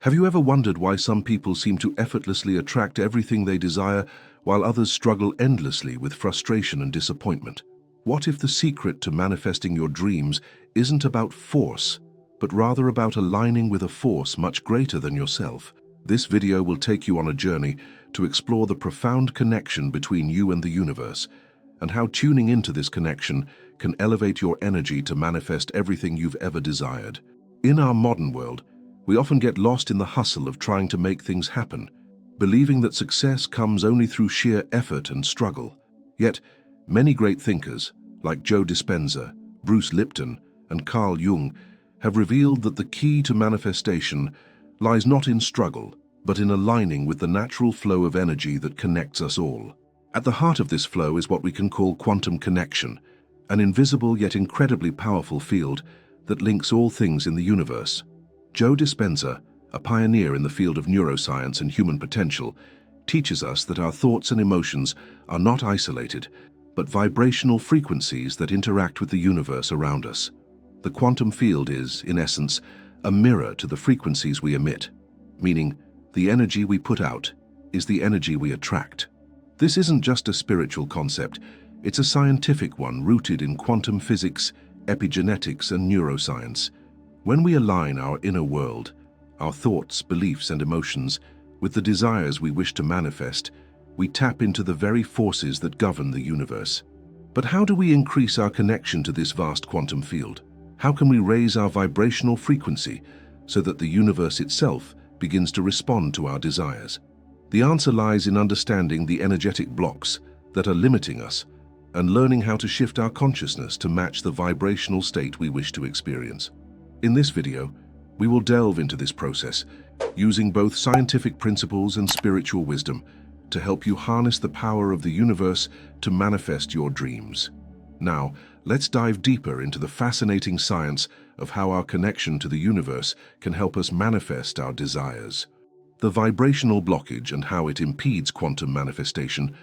Have you ever wondered why some people seem to effortlessly attract everything they desire, while others struggle endlessly with frustration and disappointment? What if the secret to manifesting your dreams isn't about force, but rather about aligning with a force much greater than yourself? This video will take you on a journey to explore the profound connection between you and the universe, and how tuning into this connection can elevate your energy to manifest everything you've ever desired. In our modern world, we often get lost in the hustle of trying to make things happen, believing that success comes only through sheer effort and struggle. Yet, many great thinkers, like Joe Dispenza, Bruce Lipton, and Carl Jung, have revealed that the key to manifestation lies not in struggle, but in aligning with the natural flow of energy that connects us all. At the heart of this flow is what we can call quantum connection, an invisible yet incredibly powerful field that links all things in the universe. Joe Dispenza, a pioneer in the field of neuroscience and human potential, teaches us that our thoughts and emotions are not isolated, but vibrational frequencies that interact with the universe around us. The quantum field is, in essence, a mirror to the frequencies we emit, meaning the energy we put out is the energy we attract. This isn't just a spiritual concept, it's a scientific one rooted in quantum physics, epigenetics, and neuroscience. When we align our inner world, our thoughts, beliefs, and emotions with the desires we wish to manifest, we tap into the very forces that govern the universe. But how do we increase our connection to this vast quantum field? How can we raise our vibrational frequency so that the universe itself begins to respond to our desires? The answer lies in understanding the energetic blocks that are limiting us and learning how to shift our consciousness to match the vibrational state we wish to experience. In this video, we will delve into this process, using both scientific principles and spiritual wisdom to help you harness the power of the universe to manifest your dreams. Now, let's dive deeper into the fascinating science of how our connection to the universe can help us manifest our desires. The vibrational blockage and how it impedes quantum manifestation.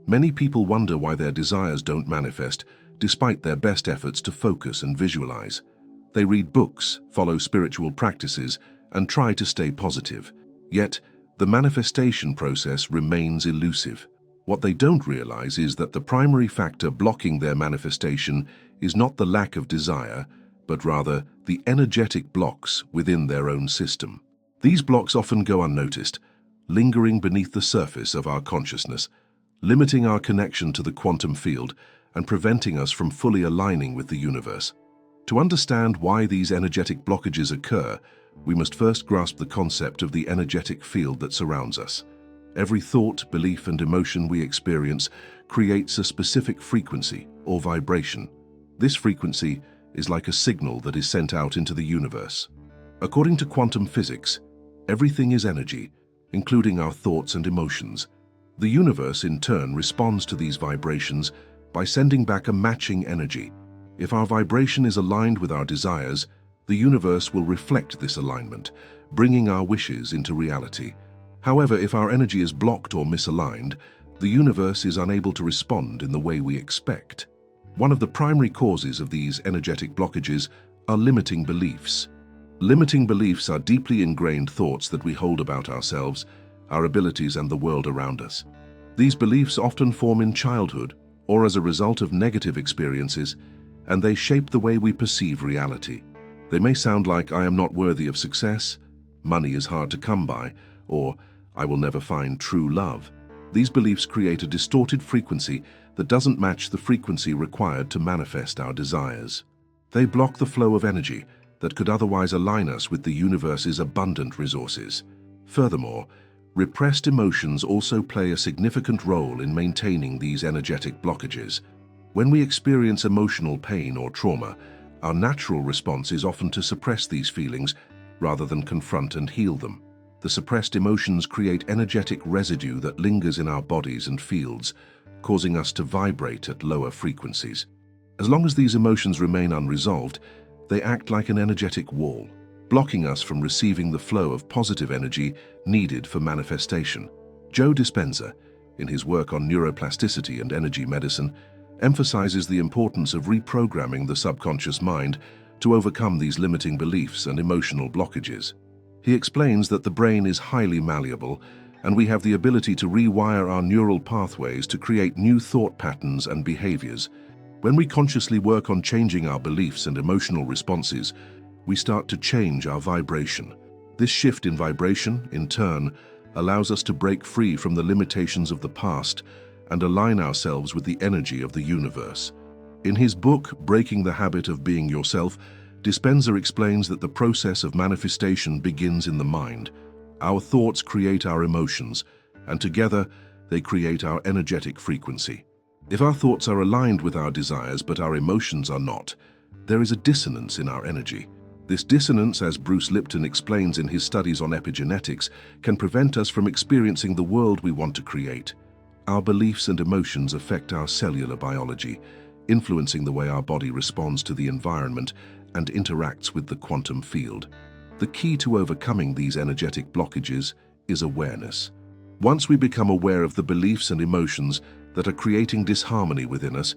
Many people wonder why their desires don't manifest, despite their best efforts to focus and visualize. They read books, follow spiritual practices, and try to stay positive. Yet, the manifestation process remains elusive. What they don't realize is that the primary factor blocking their manifestation is not the lack of desire, but rather the energetic blocks within their own system. These blocks often go unnoticed, lingering beneath the surface of our consciousness, limiting our connection to the quantum field and preventing us from fully aligning with the universe. To understand why these energetic blockages occur, we must first grasp the concept of the energetic field that surrounds us. Every thought, belief, and emotion we experience creates a specific frequency or vibration. This frequency is like a signal that is sent out into the universe. According to quantum physics, everything is energy, including our thoughts and emotions. The universe, in turn, responds to these vibrations by sending back a matching energy. If our vibration is aligned with our desires, the universe will reflect this alignment, bringing our wishes into reality. However, if our energy is blocked or misaligned, the universe is unable to respond in the way we expect. One of the primary causes of these energetic blockages are limiting beliefs. Limiting beliefs are deeply ingrained thoughts that we hold about ourselves, our abilities, and the world around us. These beliefs often form in childhood or as a result of negative experiences, and they shape the way we perceive reality. They may sound like "I am not worthy of success," "money is hard to come by," or "I will never find true love." These beliefs create a distorted frequency that doesn't match the frequency required to manifest our desires. They block the flow of energy that could otherwise align us with the universe's abundant resources. Furthermore, repressed emotions also play a significant role in maintaining these energetic blockages. When we experience emotional pain or trauma, our natural response is often to suppress these feelings rather than confront and heal them. The suppressed emotions create energetic residue that lingers in our bodies and fields, causing us to vibrate at lower frequencies. As long as these emotions remain unresolved, they act like an energetic wall, blocking us from receiving the flow of positive energy needed for manifestation. Joe Dispenza, in his work on neuroplasticity and energy medicine, emphasizes the importance of reprogramming the subconscious mind to overcome these limiting beliefs and emotional blockages. He explains that the brain is highly malleable, and we have the ability to rewire our neural pathways to create new thought patterns and behaviors. When we consciously work on changing our beliefs and emotional responses, we start to change our vibration. This shift in vibration, in turn, allows us to break free from the limitations of the past and align ourselves with the energy of the universe. In his book, Breaking the Habit of Being Yourself, Dispenza explains that the process of manifestation begins in the mind. Our thoughts create our emotions, and together they create our energetic frequency. If our thoughts are aligned with our desires but our emotions are not, there is a dissonance in our energy. This dissonance, as Bruce Lipton explains in his studies on epigenetics, can prevent us from experiencing the world we want to create. Our beliefs and emotions affect our cellular biology, influencing the way our body responds to the environment and interacts with the quantum field. The key to overcoming these energetic blockages is awareness. Once we become aware of the beliefs and emotions that are creating disharmony within us,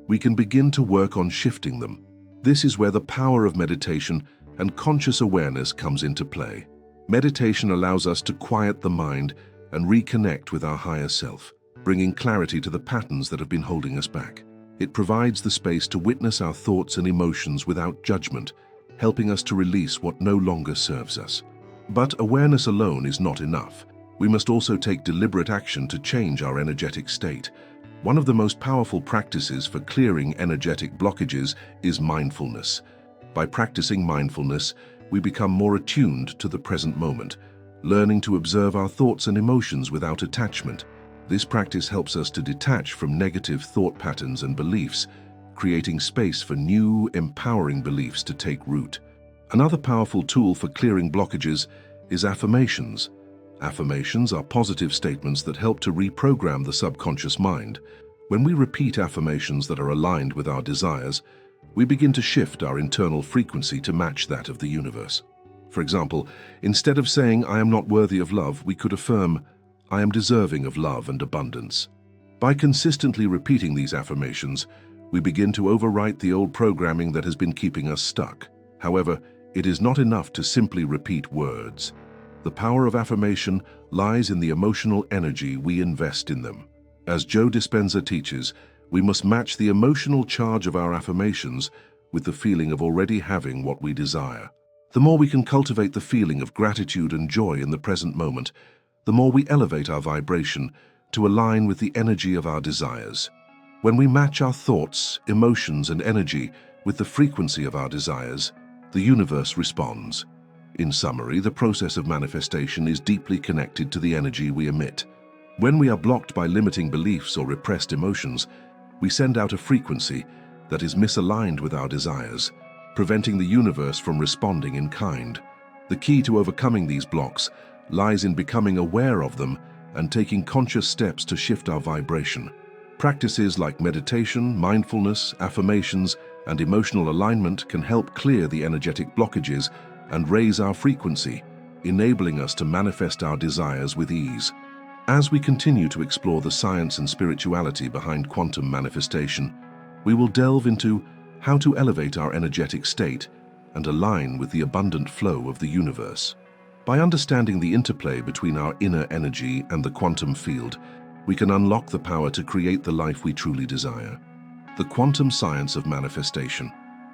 we can begin to work on shifting them. This is where the power of meditation and conscious awareness comes into play. Meditation allows us to quiet the mind and reconnect with our higher self, bringing clarity to the patterns that have been holding us back. It provides the space to witness our thoughts and emotions without judgment, helping us to release what no longer serves us. But awareness alone is not enough. We must also take deliberate action to change our energetic state. One of the most powerful practices for clearing energetic blockages is mindfulness. By practicing mindfulness, we become more attuned to the present moment, learning to observe our thoughts and emotions without attachment. This practice helps us to detach from negative thought patterns and beliefs, creating space for new, empowering beliefs to take root. Another powerful tool for clearing blockages is affirmations. Affirmations are positive statements that help to reprogram the subconscious mind. When we repeat affirmations that are aligned with our desires, we begin to shift our internal frequency to match that of the universe. For example, instead of saying, "I am not worthy of love," we could affirm, "I am deserving of love and abundance." By consistently repeating these affirmations, we begin to overwrite the old programming that has been keeping us stuck. However, it is not enough to simply repeat words. The power of affirmation lies in the emotional energy we invest in them. As Joe Dispenza teaches, we must match the emotional charge of our affirmations with the feeling of already having what we desire. The more we can cultivate the feeling of gratitude and joy in the present moment, the more we elevate our vibration to align with the energy of our desires. When we match our thoughts, emotions, and energy with the frequency of our desires, the universe responds. In summary, the process of manifestation is deeply connected to the energy we emit. When we are blocked by limiting beliefs or repressed emotions, we send out a frequency that is misaligned with our desires, preventing the universe from responding in kind. The key to overcoming these blocks lies in becoming aware of them and taking conscious steps to shift our vibration. Practices like meditation, mindfulness, affirmations, and emotional alignment can help clear the energetic blockages and raise our frequency, enabling us to manifest our desires with ease. As we continue to explore the science and spirituality behind quantum manifestation, we will delve into how to elevate our energetic state and align with the abundant flow of the universe. By understanding the interplay between our inner energy and the quantum field, we can unlock the power to create the life we truly desire. The quantum science of manifestation,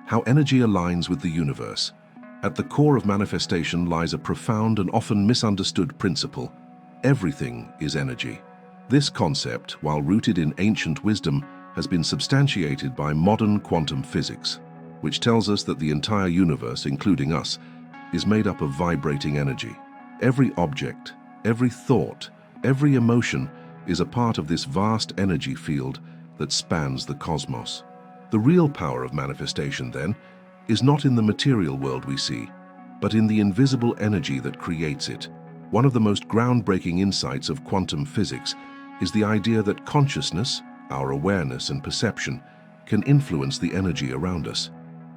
how energy aligns with the universe. At the core of manifestation lies a profound and often misunderstood principle: everything is energy. This concept, while rooted in ancient wisdom, has been substantiated by modern quantum physics, which tells us that the entire universe, including us, is made up of vibrating energy. Every object, every thought, every emotion is a part of this vast energy field that spans the cosmos. The real power of manifestation, then, is not in the material world we see, but in the invisible energy that creates it. One of the most groundbreaking insights of quantum physics is the idea that consciousness, our awareness and perception, can influence the energy around us.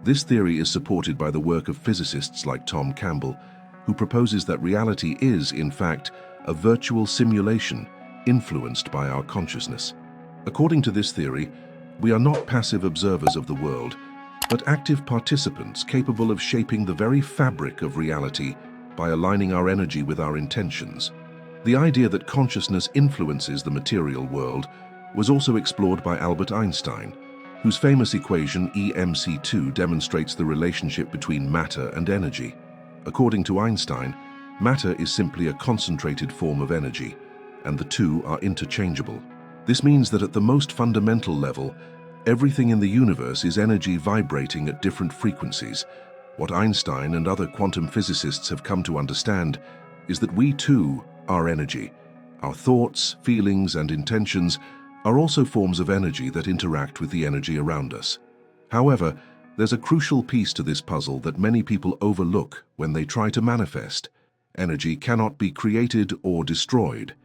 This theory is supported by the work of physicists like Tom Campbell, who proposes that reality is, in fact, a virtual simulation influenced by our consciousness. According to this theory, we are not passive observers of the world, but active participants capable of shaping the very fabric of reality by aligning our energy with our intentions. The idea that consciousness influences the material world was also explored by Albert Einstein, whose famous equation EMC2 demonstrates the relationship between matter and energy. According to Einstein, matter is simply a concentrated form of energy, and the two are interchangeable. This means that at the most fundamental level, everything in the universe is energy vibrating at different frequencies. What Einstein and other quantum physicists have come to understand is that we too are energy. Our thoughts, feelings, and intentions are also forms of energy that interact with the energy around us. However, there's a crucial piece to this puzzle that many people overlook when they try to manifest. Energy cannot be created or destroyed.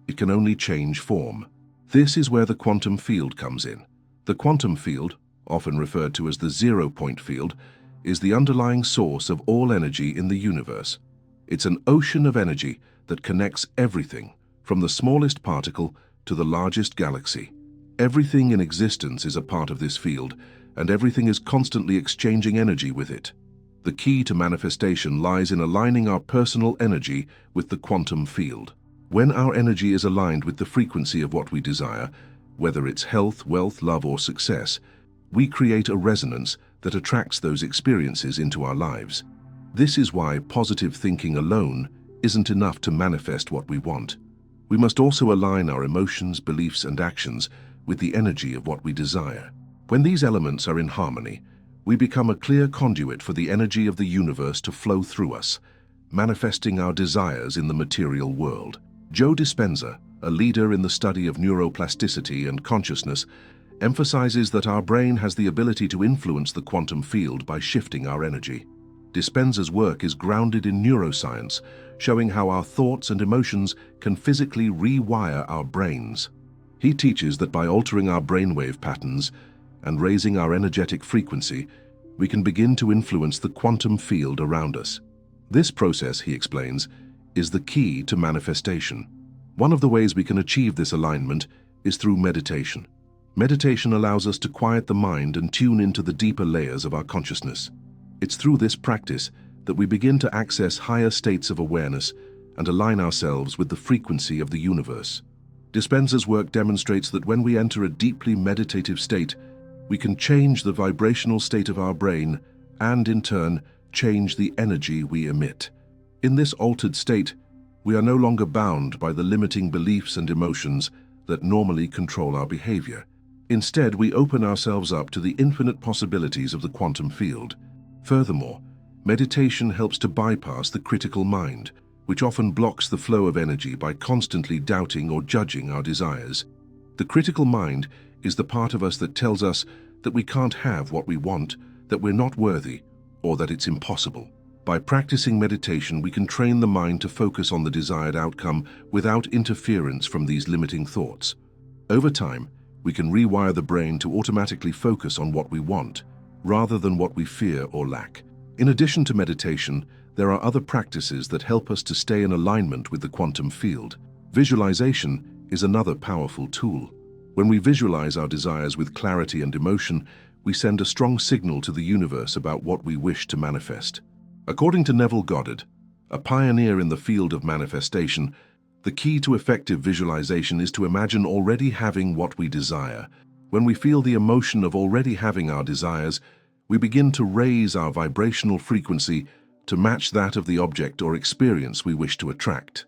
It can only change form. This is where the quantum field comes in. The quantum field, often referred to as the zero-point field, is the underlying source of all energy in the universe. It's an ocean of energy that connects everything, from the smallest particle to the largest galaxy. Everything in existence is a part of this field, and everything is constantly exchanging energy with it. The key to manifestation lies in aligning our personal energy with the quantum field. When our energy is aligned with the frequency of what we desire, whether it's health, wealth, love, or success, we create a resonance that attracts those experiences into our lives. This is why positive thinking alone isn't enough to manifest what we want. We must also align our emotions, beliefs, and actions with the energy of what we desire. When these elements are in harmony, we become a clear conduit for the energy of the universe to flow through us, manifesting our desires in the material world. Joe Dispenza, a leader in the study of neuroplasticity and consciousness, emphasizes that our brain has the ability to influence the quantum field by shifting our energy. Dispenza's work is grounded in neuroscience, showing how our thoughts and emotions can physically rewire our brains. He teaches that by altering our brainwave patterns and raising our energetic frequency, we can begin to influence the quantum field around us. This process, he explains, is the key to manifestation. One of the ways we can achieve this alignment is through meditation. Meditation allows us to quiet the mind and tune into the deeper layers of our consciousness. It's through this practice that we begin to access higher states of awareness and align ourselves with the frequency of the universe. Dispenza's work demonstrates that when we enter a deeply meditative state, we can change the vibrational state of our brain and, in turn, change the energy we emit. In this altered state, we are no longer bound by the limiting beliefs and emotions that normally control our behavior. Instead, we open ourselves up to the infinite possibilities of the quantum field. Furthermore, meditation helps to bypass the critical mind, which often blocks the flow of energy by constantly doubting or judging our desires. The critical mind is the part of us that tells us that we can't have what we want, that we're not worthy, or that it's impossible. By practicing meditation, we can train the mind to focus on the desired outcome without interference from these limiting thoughts. Over time, we can rewire the brain to automatically focus on what we want, rather than what we fear or lack. In addition to meditation, there are other practices that help us to stay in alignment with the quantum field. Visualization is another powerful tool. When we visualize our desires with clarity and emotion, we send a strong signal to the universe about what we wish to manifest. According to Neville Goddard, a pioneer in the field of manifestation, the key to effective visualization is to imagine already having what we desire. When we feel the emotion of already having our desires, we begin to raise our vibrational frequency to match that of the object or experience we wish to attract.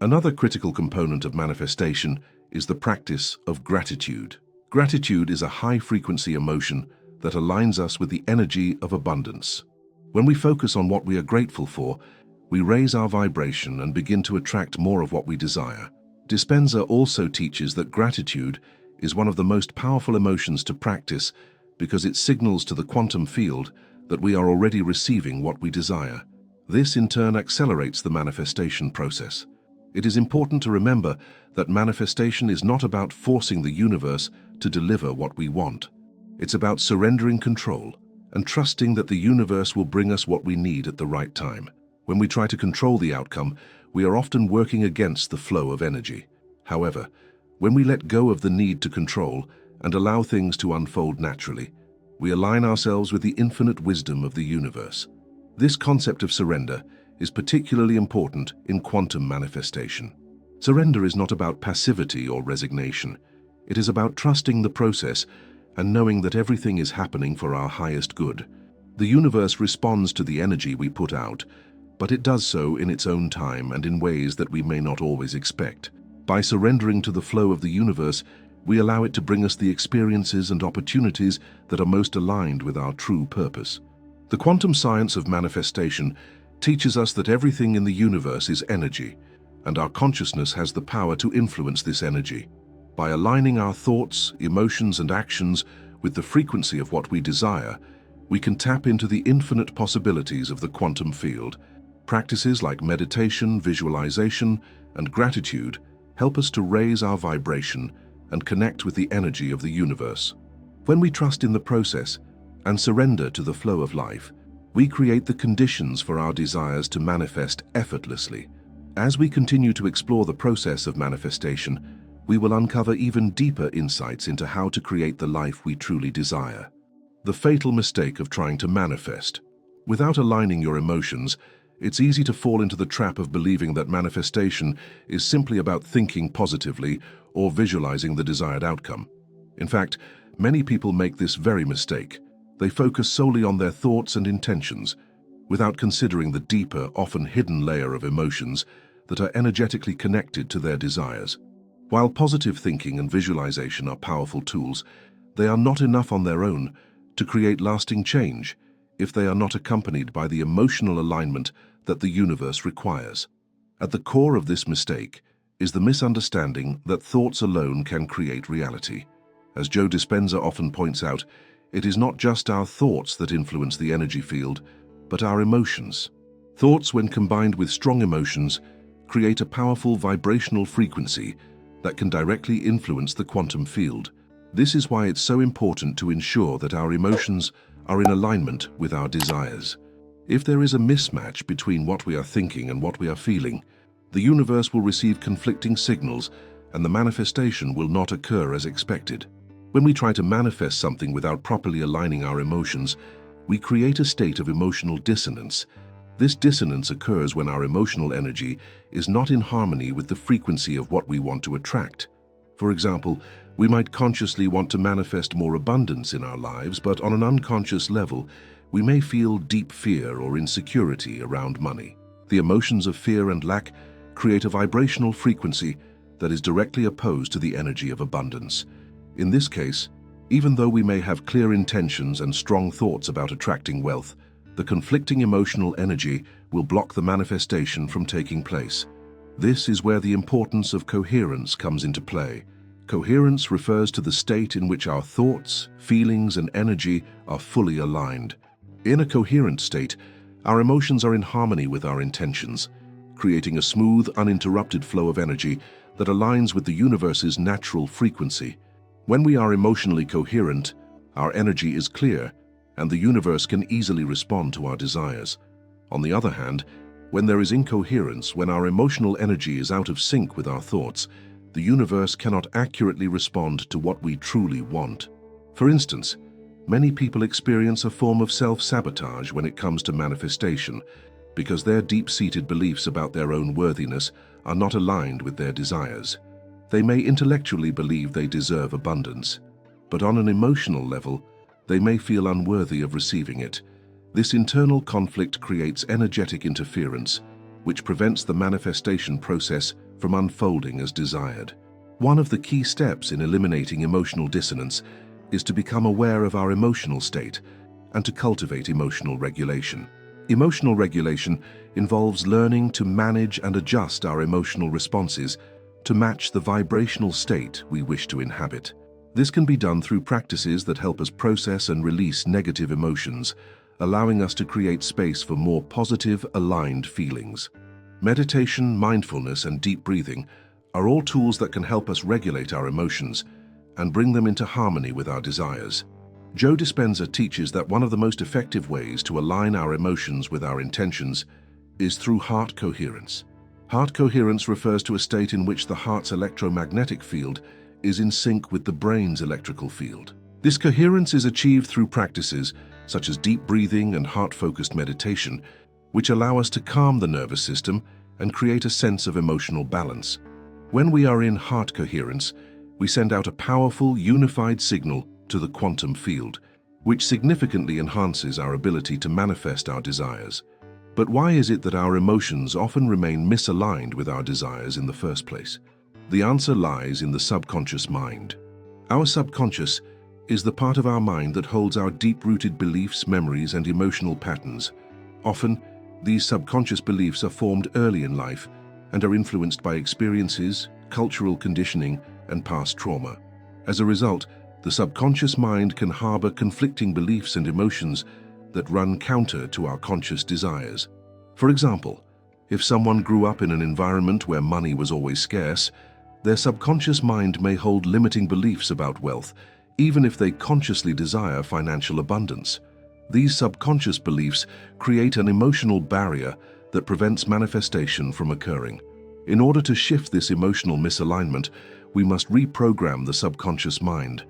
Another critical component of manifestation is the practice of gratitude. Gratitude is a high-frequency emotion that aligns us with the energy of abundance. When we focus on what we are grateful for, we raise our vibration and begin to attract more of what we desire. Dispenza also teaches that gratitude is one of the most powerful emotions to practice because it signals to the quantum field that we are already receiving what we desire. This in turn accelerates the manifestation process. It is important to remember that manifestation is not about forcing the universe to deliver what we want. It's about surrendering control and trusting that the universe will bring us what we need at the right time. When we try to control the outcome, we are often working against the flow of energy. However, when we let go of the need to control and allow things to unfold naturally, we align ourselves with the infinite wisdom of the universe. This concept of surrender is particularly important in quantum manifestation. Surrender is not about passivity or resignation. It is about trusting the process and knowing that everything is happening for our highest good. The universe responds to the energy we put out, but it does so in its own time and in ways that we may not always expect. By surrendering to the flow of the universe, we allow it to bring us the experiences and opportunities that are most aligned with our true purpose. The quantum science of manifestation teaches us that everything in the universe is energy, and our consciousness has the power to influence this energy. By aligning our thoughts, emotions, and actions with the frequency of what we desire, we can tap into the infinite possibilities of the quantum field. Practices like meditation, visualization, and gratitude help us to raise our vibration and connect with the energy of the universe. When we trust in the process and surrender to the flow of life, we create the conditions for our desires to manifest effortlessly. As we continue to explore the process of manifestation, we will uncover even deeper insights into how to create the life we truly desire. The fatal mistake of trying to manifest. Without aligning your emotions, it's easy to fall into the trap of believing that manifestation is simply about thinking positively or visualizing the desired outcome. In fact, many people make this very mistake. They focus solely on their thoughts and intentions, without considering the deeper, often hidden layer of emotions that are energetically connected to their desires. While positive thinking and visualization are powerful tools, they are not enough on their own to create lasting change if they are not accompanied by the emotional alignment that the universe requires. At the core of this mistake is the misunderstanding that thoughts alone can create reality. As Joe Dispenza often points out, it is not just our thoughts that influence the energy field, but our emotions. Thoughts, when combined with strong emotions, create a powerful vibrational frequency that can directly influence the quantum field. This is why it's so important to ensure that our emotions are in alignment with our desires. If there is a mismatch between what we are thinking and what we are feeling, the universe will receive conflicting signals and the manifestation will not occur as expected. When we try to manifest something without properly aligning our emotions, we create a state of emotional dissonance. This dissonance occurs when our emotional energy is not in harmony with the frequency of what we want to attract. For example, we might consciously want to manifest more abundance in our lives, but on an unconscious level, we may feel deep fear or insecurity around money. The emotions of fear and lack create a vibrational frequency that is directly opposed to the energy of abundance. In this case, even though we may have clear intentions and strong thoughts about attracting wealth, the conflicting emotional energy will block the manifestation from taking place. This is where the importance of coherence comes into play. Coherence refers to the state in which our thoughts, feelings, and energy are fully aligned. In a coherent state, our emotions are in harmony with our intentions, creating a smooth, uninterrupted flow of energy that aligns with the universe's natural frequency. When we are emotionally coherent, our energy is clear, and the universe can easily respond to our desires. On the other hand, when there is incoherence, when our emotional energy is out of sync with our thoughts, the universe cannot accurately respond to what we truly want. For instance, many people experience a form of self-sabotage when it comes to manifestation, because their deep-seated beliefs about their own worthiness are not aligned with their desires. They may intellectually believe they deserve abundance, but on an emotional level, they may feel unworthy of receiving it. This internal conflict creates energetic interference, which prevents the manifestation process from unfolding as desired. One of the key steps in eliminating emotional dissonance is to become aware of our emotional state and to cultivate emotional regulation. Emotional regulation involves learning to manage and adjust our emotional responses to match the vibrational state we wish to inhabit. This can be done through practices that help us process and release negative emotions, allowing us to create space for more positive, aligned feelings. Meditation, mindfulness, and deep breathing are all tools that can help us regulate our emotions and bring them into harmony with our desires. Joe Dispenza teaches that one of the most effective ways to align our emotions with our intentions is through heart coherence. Heart coherence refers to a state in which the heart's electromagnetic field is in sync with the brain's electrical field. This coherence is achieved through practices such as deep breathing and heart-focused meditation, which allow us to calm the nervous system and create a sense of emotional balance. When we are in heart coherence, we send out a powerful, unified signal to the quantum field, which significantly enhances our ability to manifest our desires. But why is it that our emotions often remain misaligned with our desires in the first place? The answer lies in the subconscious mind. Our subconscious is the part of our mind that holds our deep-rooted beliefs, memories, and emotional patterns. Often, these subconscious beliefs are formed early in life and are influenced by experiences, cultural conditioning, and past trauma. As a result, the subconscious mind can harbor conflicting beliefs and emotions that run counter to our conscious desires. For example, if someone grew up in an environment where money was always scarce, their subconscious mind may hold limiting beliefs about wealth, even if they consciously desire financial abundance. These subconscious beliefs create an emotional barrier that prevents manifestation from occurring. In order to shift this emotional misalignment, we must reprogram the subconscious mind.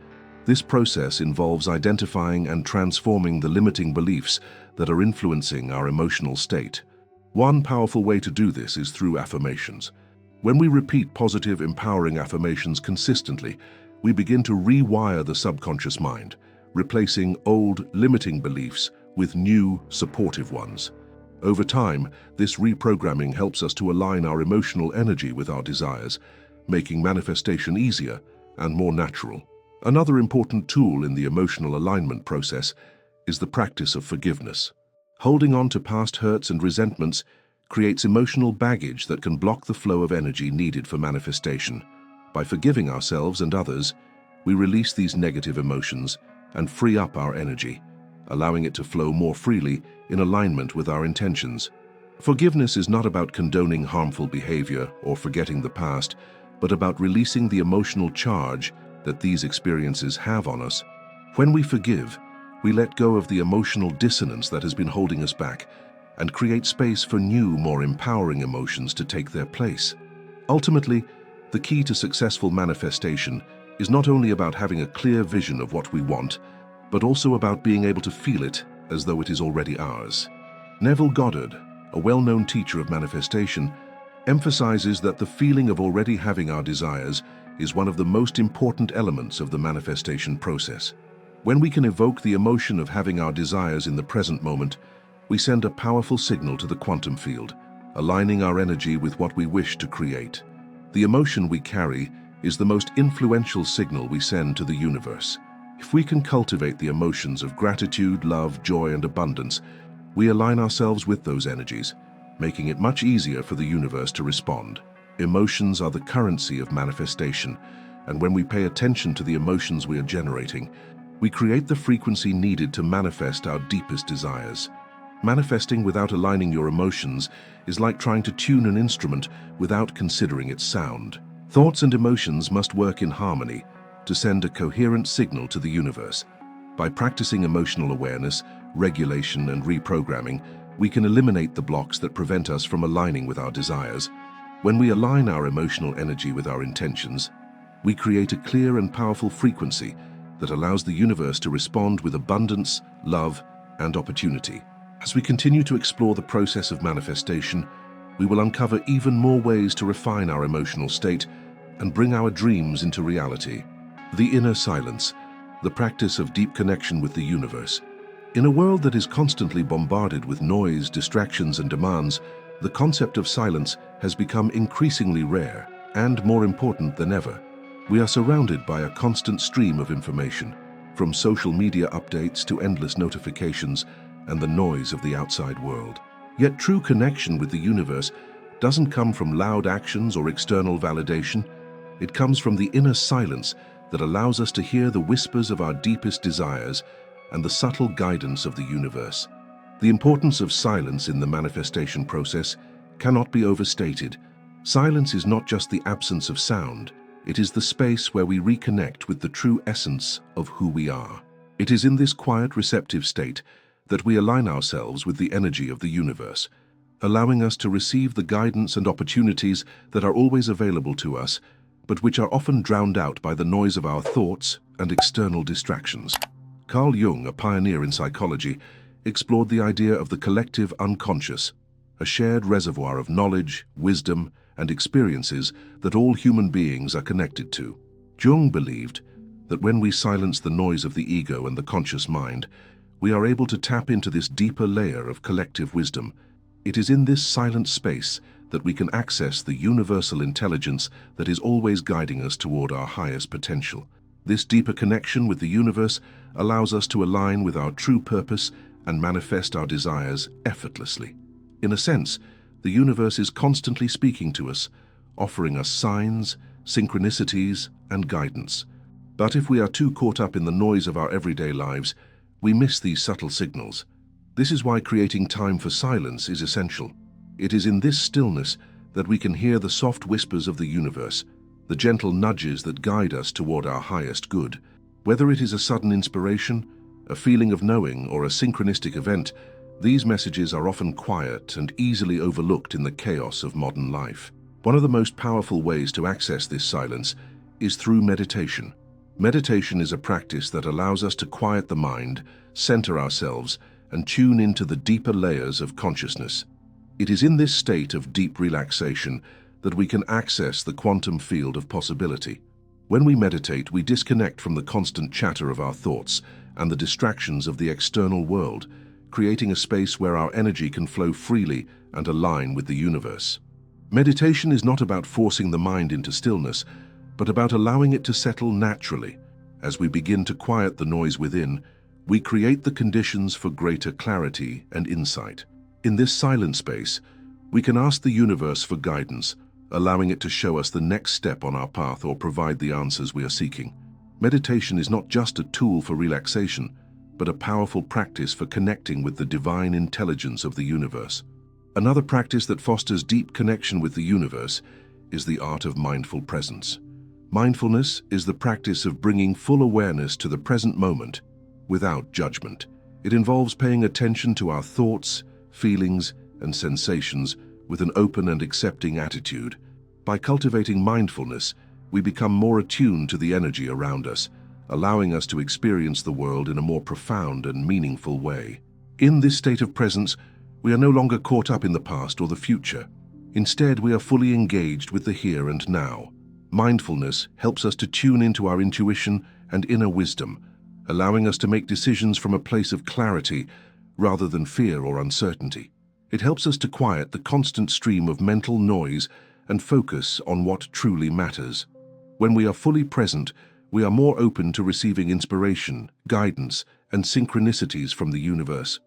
This process involves identifying and transforming the limiting beliefs that are influencing our emotional state. One powerful way to do this is through affirmations. When we repeat positive, empowering affirmations consistently, we begin to rewire the subconscious mind, replacing old, limiting beliefs with new, supportive ones. Over time, this reprogramming helps us to align our emotional energy with our desires, making manifestation easier and more natural. Another important tool in the emotional alignment process is the practice of forgiveness. Holding on to past hurts and resentments creates emotional baggage that can block the flow of energy needed for manifestation. By forgiving ourselves and others, we release these negative emotions and free up our energy, allowing it to flow more freely in alignment with our intentions. Forgiveness is not about condoning harmful behavior or forgetting the past, but about releasing the emotional charge that these experiences have on us. When we forgive, we let go of the emotional dissonance that has been holding us back and create space for new, more empowering emotions to take their place. Ultimately, the key to successful manifestation is not only about having a clear vision of what we want, but also about being able to feel it as though it is already ours. Neville Goddard, a well-known teacher of manifestation, emphasizes that the feeling of already having our desires is one of the most important elements of the manifestation process. When we can evoke the emotion of having our desires in the present moment, we send a powerful signal to the quantum field, aligning our energy with what we wish to create. The emotion we carry is the most influential signal we send to the universe. If we can cultivate the emotions of gratitude, love, joy, and abundance, we align ourselves with those energies, making it much easier for the universe to respond. Emotions are the currency of manifestation, and when we pay attention to the emotions we are generating, we create the frequency needed to manifest our deepest desires. Manifesting without aligning your emotions is like trying to tune an instrument without considering its sound. Thoughts and emotions must work in harmony to send a coherent signal to the universe. By practicing emotional awareness, regulation, and reprogramming, we can eliminate the blocks that prevent us from aligning with our desires. When we align our emotional energy with our intentions, we create a clear and powerful frequency that allows the universe to respond with abundance, love, and opportunity. As we continue to explore the process of manifestation, we will uncover even more ways to refine our emotional state and bring our dreams into reality. The inner silence, the practice of deep connection with the universe. In a world that is constantly bombarded with noise, distractions, and demands, the concept of silence has become increasingly rare and more important than ever. We are surrounded by a constant stream of information, from social media updates to endless notifications and the noise of the outside world. Yet true connection with the universe doesn't come from loud actions or external validation. It comes from the inner silence that allows us to hear the whispers of our deepest desires and the subtle guidance of the universe. The importance of silence in the manifestation process cannot be overstated. Silence is not just the absence of sound, it is the space where we reconnect with the true essence of who we are. It is in this quiet, receptive state that we align ourselves with the energy of the universe, allowing us to receive the guidance and opportunities that are always available to us, but which are often drowned out by the noise of our thoughts and external distractions. Carl Jung, a pioneer in psychology, explored the idea of the collective unconscious, a shared reservoir of knowledge, wisdom, and experiences that all human beings are connected to. Jung believed that when we silence the noise of the ego and the conscious mind, we are able to tap into this deeper layer of collective wisdom. It is in this silent space that we can access the universal intelligence that is always guiding us toward our highest potential. This deeper connection with the universe allows us to align with our true purpose and manifest our desires effortlessly. In a sense, the universe is constantly speaking to us, offering us signs, synchronicities, and guidance. But if we are too caught up in the noise of our everyday lives, we miss these subtle signals. This is why creating time for silence is essential. It is in this stillness that we can hear the soft whispers of the universe, the gentle nudges that guide us toward our highest good. Whether it is a sudden inspiration, a feeling of knowing, or a synchronistic event, these messages are often quiet and easily overlooked in the chaos of modern life. One of the most powerful ways to access this silence is through meditation. Meditation is a practice that allows us to quiet the mind, center ourselves, and tune into the deeper layers of consciousness. It is in this state of deep relaxation that we can access the quantum field of possibility. When we meditate, we disconnect from the constant chatter of our thoughts and the distractions of the external world, creating a space where our energy can flow freely and align with the universe. Meditation is not about forcing the mind into stillness, but about allowing it to settle naturally. As we begin to quiet the noise within, we create the conditions for greater clarity and insight. In this silent space, we can ask the universe for guidance, allowing it to show us the next step on our path or provide the answers we are seeking. Meditation is not just a tool for relaxation, but a powerful practice for connecting with the divine intelligence of the universe. Another practice that fosters deep connection with the universe is the art of mindful presence. Mindfulness is the practice of bringing full awareness to the present moment without judgment. It involves paying attention to our thoughts, feelings, and sensations with an open and accepting attitude. By cultivating mindfulness, we become more attuned to the energy around us, allowing us to experience the world in a more profound and meaningful way. In this state of presence, we are no longer caught up in the past or the future. Instead, we are fully engaged with the here and now. Mindfulness helps us to tune into our intuition and inner wisdom, allowing us to make decisions from a place of clarity rather than fear or uncertainty. It helps us to quiet the constant stream of mental noise and focus on what truly matters. When we are fully present, we are more open to receiving inspiration, guidance, and synchronicities from the universe.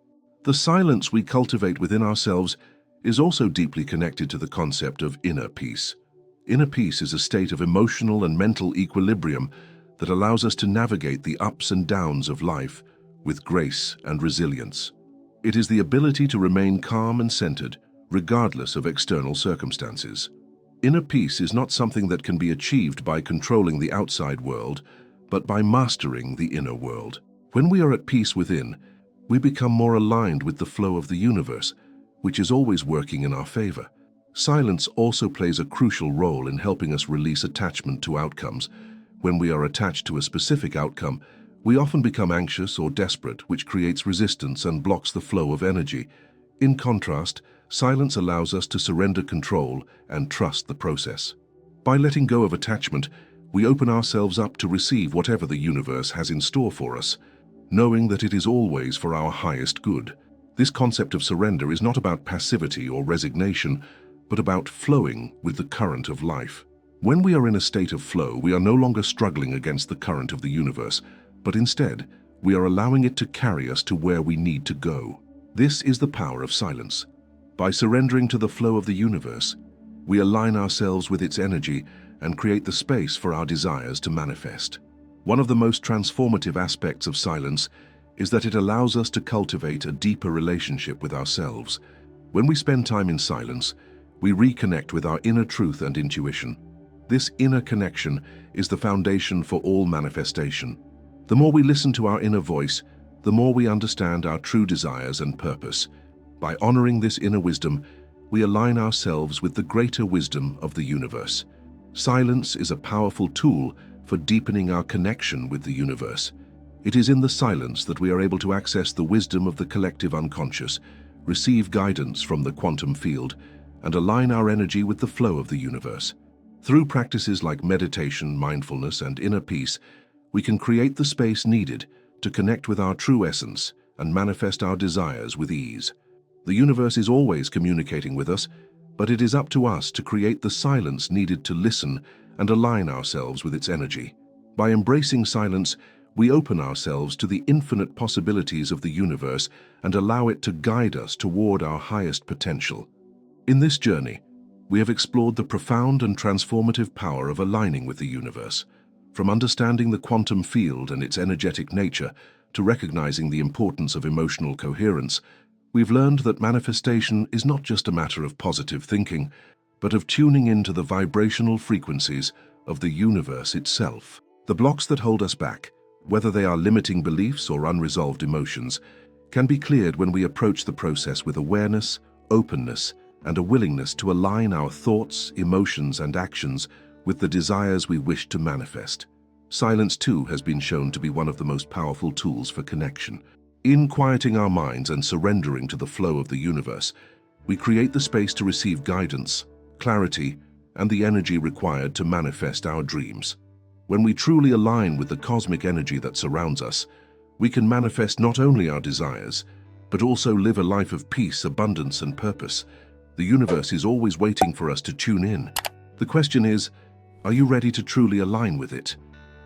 The silence we cultivate within ourselves is also deeply connected to the concept of inner peace. Inner peace is a state of emotional and mental equilibrium that allows us to navigate the ups and downs of life with grace and resilience. It is the ability to remain calm and centered, regardless of external circumstances. Inner peace is not something that can be achieved by controlling the outside world, but by mastering the inner world. When we are at peace within, we become more aligned with the flow of the universe, which is always working in our favor. Silence also plays a crucial role in helping us release attachment to outcomes. When we are attached to a specific outcome, we often become anxious or desperate, which creates resistance and blocks the flow of energy. In contrast, silence allows us to surrender control and trust the process. By letting go of attachment, we open ourselves up to receive whatever the universe has in store for us, knowing that it is always for our highest good. This concept of surrender is not about passivity or resignation, but about flowing with the current of life. When we are in a state of flow, we are no longer struggling against the current of the universe, but instead, we are allowing it to carry us to where we need to go. This is the power of silence. By surrendering to the flow of the universe, we align ourselves with its energy and create the space for our desires to manifest. One of the most transformative aspects of silence is that it allows us to cultivate a deeper relationship with ourselves. When we spend time in silence, we reconnect with our inner truth and intuition. This inner connection is the foundation for all manifestation. The more we listen to our inner voice, the more we understand our true desires and purpose. By honoring this inner wisdom, we align ourselves with the greater wisdom of the universe. Silence is a powerful tool for deepening our connection with the universe. It is in the silence that we are able to access the wisdom of the collective unconscious, receive guidance from the quantum field, and align our energy with the flow of the universe. Through practices like meditation, mindfulness, and inner peace, we can create the space needed to connect with our true essence and manifest our desires with ease. The universe is always communicating with us, but it is up to us to create the silence needed to listen and align ourselves with its energy. By embracing silence, we open ourselves to the infinite possibilities of the universe and allow it to guide us toward our highest potential. In this journey, we have explored the profound and transformative power of aligning with the universe, from understanding the quantum field and its energetic nature to recognizing the importance of emotional coherence. We've learned that manifestation is not just a matter of positive thinking, but of tuning into the vibrational frequencies of the universe itself. The blocks that hold us back, whether they are limiting beliefs or unresolved emotions, can be cleared when we approach the process with awareness, openness, and a willingness to align our thoughts, emotions, and actions with the desires we wish to manifest. Silence, too, has been shown to be one of the most powerful tools for connection. In quieting our minds and surrendering to the flow of the universe, we create the space to receive guidance, clarity, and the energy required to manifest our dreams. When we truly align with the cosmic energy that surrounds us, we can manifest not only our desires, but also live a life of peace, abundance, and purpose. The universe is always waiting for us to tune in. The question is, are you ready to truly align with it?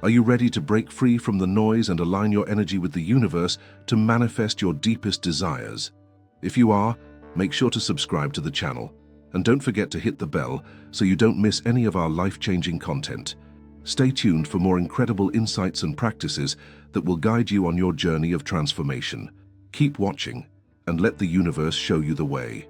Are you ready to break free from the noise and align your energy with the universe to manifest your deepest desires? If you are, make sure to subscribe to the channel. And don't forget to hit the bell so you don't miss any of our life-changing content. Stay tuned for more incredible insights and practices that will guide you on your journey of transformation. Keep watching and let the universe show you the way.